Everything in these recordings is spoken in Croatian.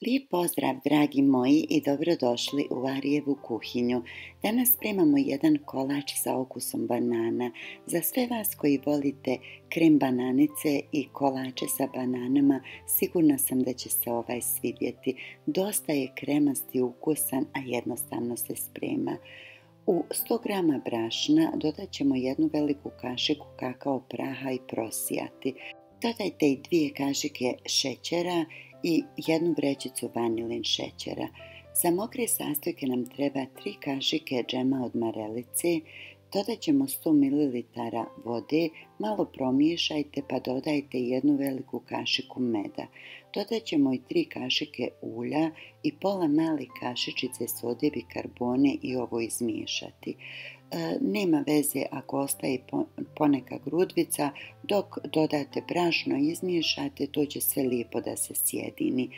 Lijep pozdrav, dragi moji, i dobrodošli u Arijevu kuhinju. Danas spremamo jedan kolač sa okusom banana. Za sve vas koji volite krem bananice i kolače sa bananama, sigurna sam da će se ovaj svidjeti. Dosta je kremast i ukusan, a jednostavno se sprema. U 100 g brašna dodat ćemo jednu veliku kašiku kakao praha i prosijati. Dodajte i 2 kašike šećera i jednu vrećicu vanilin šećera. Za mokre sastojke nam treba 3 kašike džema od marelice. Dodat ćemo 100 ml vode, malo promiješajte pa dodajte jednu veliku kašiku meda. Dodat ćemo i 3 kašike ulja i pola male kašičice sode bikarbone i ovo izmiješati. Nema veze ako ostaje poneka grudvica, dok dodate brašno i izmiješate, to će sve lijepo da se sjedini.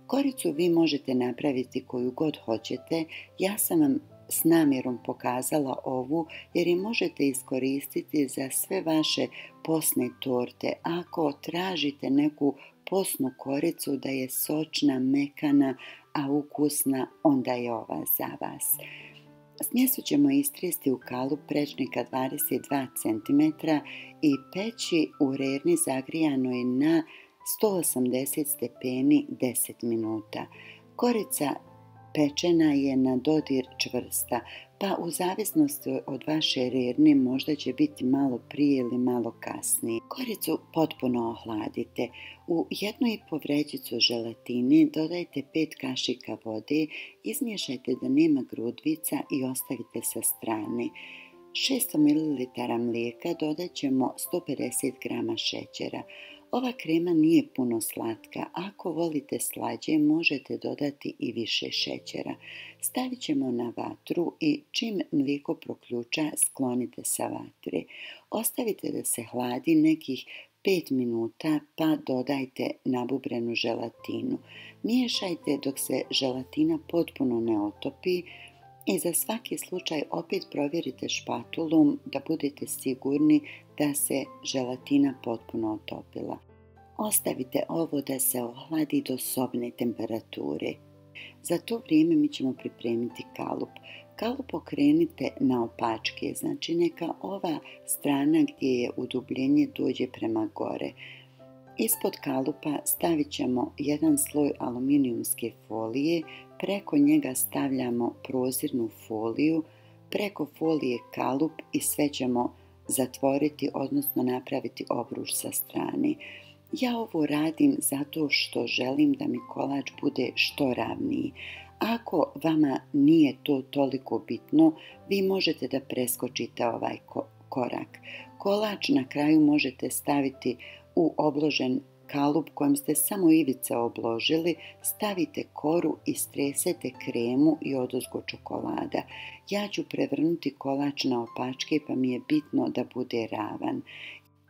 Koricu vi možete napraviti koju god hoćete, ja sam vam s namjerom pokazala ovu jer je možete iskoristiti za sve vaše posne torte. Ako tražite neku posnu koricu da je sočna, mekana, a ukusna, onda je ova za vas. Smjesu ćemo istresti u kalup prečnika 22 cm i peći u rerni zagrijanoj na 180 stepeni 10 minuta. Korica pečena je na dodir čvrsta, pa u zavisnosti od vaše rerne možda će biti malo prije ili malo kasnije. Koricu potpuno ohladite. U 1,5 vrećicu želatine dodajte 5 kašika vode, izmiješajte da nema grudvica i ostavite sa strane. 600 ml mlijeka dodat ćemo 150 g šećera. Ova krema nije puno slatka, ako volite slađe možete dodati i više šećera. Stavit ćemo na vatru i čim mlijeko proključa sklonite sa vatre. Ostavite da se hladi nekih 5 minuta pa dodajte nabubrenu želatinu. Miješajte dok se želatina potpuno ne otopi i za svaki slučaj opet provjerite špatulom da budete sigurni da se želatina potpuno otopila. Ostavite ovo da se ohladi do sobne temperature. Za to vrijeme mi ćemo pripremiti kalup. Kalup okrenite naopačke, znači neka ova strana gdje je udubljenje dođe prema gore. Ispod kalupa stavit ćemo jedan sloj aluminijumske folije, preko njega stavljamo prozirnu foliju, preko folije kalup i sve ćemo zatvoriti, odnosno napraviti obruč sa strane. Ja ovo radim zato što želim da mi kolač bude što ravniji. Ako vama nije to toliko bitno, vi možete da preskočite ovaj korak. Kolač na kraju možete staviti u obložen kalup kojim ste samo ivice obložili, stavite koru i stresete kremu i odozgo čokolada. Ja ću prevrnuti kolač naopačke pa mi je bitno da bude ravan.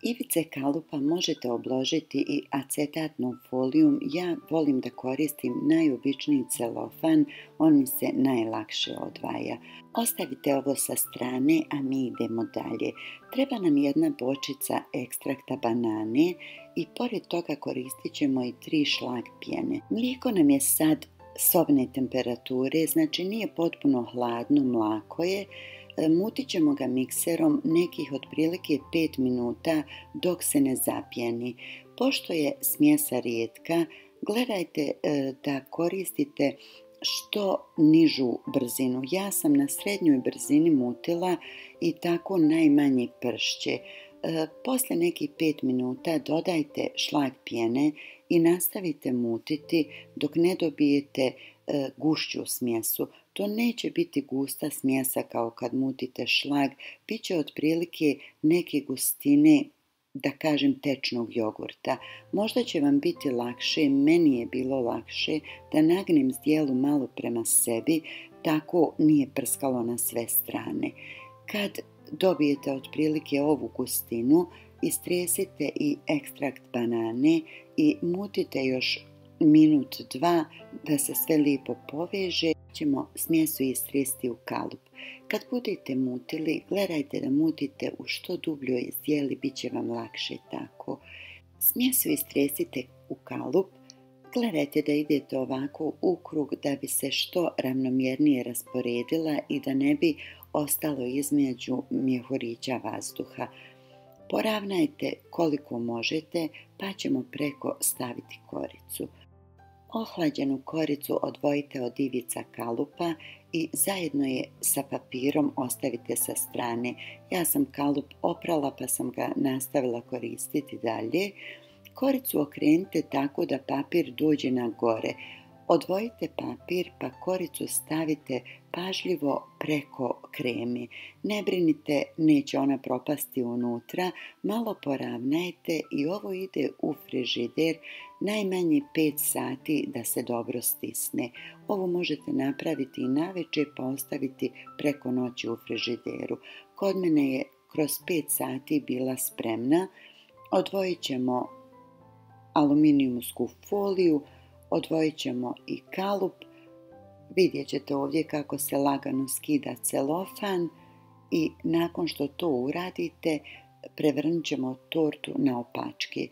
Ivice kalupa možete obložiti i acetatnom folijom. Ja volim da koristim najobičniji celofan, on mi se najlakše odvaja. Ostavite ovo sa strane, a mi idemo dalje. Treba nam jedna bočica ekstrakta banane i pored toga koristit ćemo i 3 šlag pjene. Mlijeko nam je sad sobne temperature, znači nije potpuno hladno, mlako je. Mutit ćemo ga mikserom nekih otprilike 5 minuta dok se ne zapjeni. Pošto je smjesa rijetka, gledajte da koristite što nižu brzinu. Ja sam na srednjoj brzini mutila i tako najmanje pršće. Poslije nekih 5 minuta dodajte šlag pjene i nastavite mutiti dok ne dobijete gušću smjesu. To neće biti gusta smjesa kao kad mutite šlag, bit će otprilike neke gustine, da kažem tečnog jogurta. Možda će vam biti lakše, meni je bilo lakše da nagnem zdjelu malo prema sebi, tako nije prskalo na sve strane. Kad dobijete otprilike ovu gustinu, istresite i ekstrakt banane i mutite još minut, 2 da se sve lijepo poveže. Ćemo smjesu istresti u kalup. Kad budete mutili, gledajte da mutite u što dubljoj zdjeli, bit će vam lakše tako. Smjesu istresite u kalup, Gledajte da idete ovako u krug da bi se što ravnomjernije rasporedila i da ne bi ostalo između mjehurića vazduha. Poravnajte koliko možete, pa ćemo preko staviti koricu. Ohlađenu koricu odvojite od ivica kalupa i zajedno je sa papirom ostavite sa strane. Ja sam kalup oprala pa sam ga nastavila koristiti dalje. Koricu okrenite tako da papir dođe na gore. Odvojite papir pa koricu stavite pažljivo preko kreme. Ne brinite, neće ona propasti unutra. Malo poravnajte i ovo ide u frižider najmanje 5 sati da se dobro stisne. Ovo možete napraviti i navečer pa ostaviti preko noći u frižideru. Kod mene je kroz 5 sati bila spremna. Odvojit ćemo aluminijumsku foliju, odvojit ćemo i kalup. Vidjet ćete ovdje kako se lagano skida celofan i nakon što to uradite prevrnut ćemo tortu na opačke.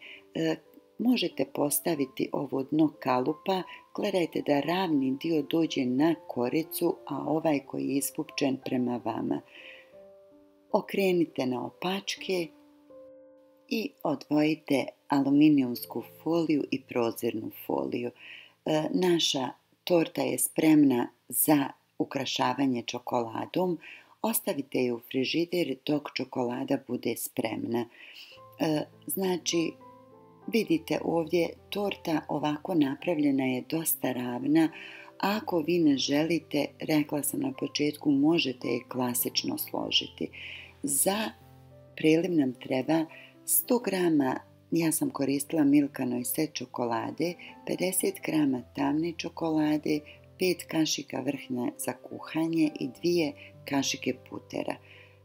Možete postaviti ovo dno kalupa, gledajte da ravni dio dođe na koricu, a ovaj koji je ispupčen prema vama. Okrenite na opačke i odvojite aluminijumsku foliju i prozirnu foliju. Naša torta je spremna za ukrašavanje čokoladom. Ostavite je u frižider dok čokolada bude spremna. Znači, vidite ovdje torta ovako napravljena je dosta ravna. Ako vi ne želite, rekla sam na početku, možete je klasično složiti. Za preliv nam treba 100 grama, ja sam koristila Milkano i set čokolade, 50 grama tamne čokolade, 5 kašika vrhnja za kuhanje i 2 kašike putera.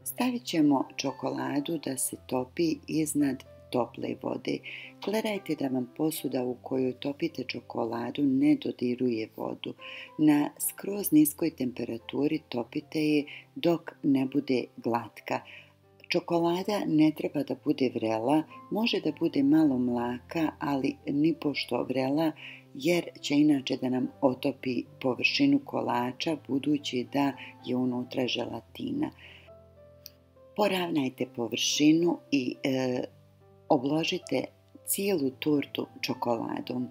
Stavit ćemo čokoladu da se topi iznad tople vode. Gledajte da vam posuda u kojoj topite čokoladu ne dodiruje vodu. Na skroz niskoj temperaturi topite je dok ne bude glatka. Čokolada ne treba da bude vrela, može da bude malo mlaka, ali nipošto vrela, jer će inače da nam otopi površinu kolača, budući da je unutra želatina. Poravnajte površinu i obložite cijelu tortu čokoladom.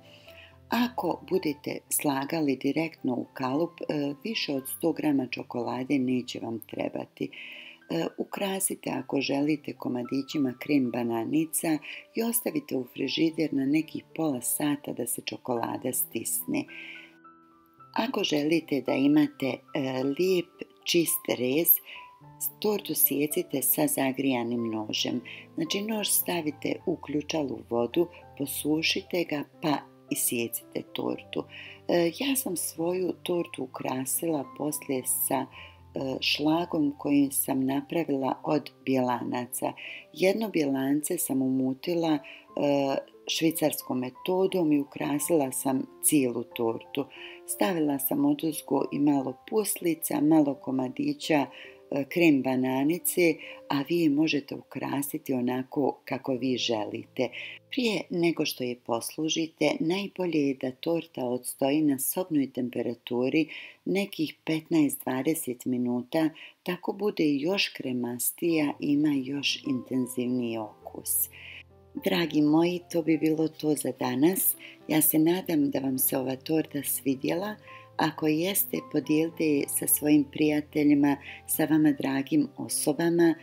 Ako budete slagali direktno u kalup, više od 100 grama čokolade neće vam trebati. Ukrasite ako želite komadićima krem bananica i ostavite u frižider na nekih pola sata da se čokolada stisne. Ako želite da imate lijep, čist rez, tortu sjecite sa zagrijanim nožem. Znači nož stavite u ključalu vodu, posušite ga pa isjecite tortu. Ja sam svoju tortu ukrasila poslije sa šlagom koji sam napravila od bjelanaca. Jedno bjelance sam umutila švicarskom metodom i ukrasila sam cijelu tortu. Stavila sam odozgo i malo puslica, malo komadića krem bananice, a vi je možete ukrasiti onako kako vi želite. Prije nego što je poslužite, najbolje je da torta odstoji na sobnoj temperaturi nekih 15-20 minuta, tako bude još kremastija i ima još intenzivniji okus. Dragi moji, to bi bilo to za danas. Ja se nadam da vam se ova torta svidjela. Ako jeste, podijelite je sa svojim prijateljima, sa vama dragim osobama.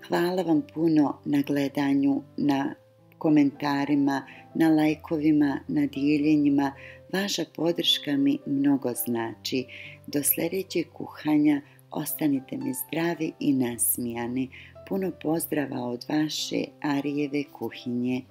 Hvala vam puno na gledanju, na komentarima, na lajkovima, na dijeljenjima. Vaša podrška mi mnogo znači. Do sljedećeg kuhanja ostanite mi zdravi i nasmijani. Puno pozdrava od vaše Arijeve kuhinje.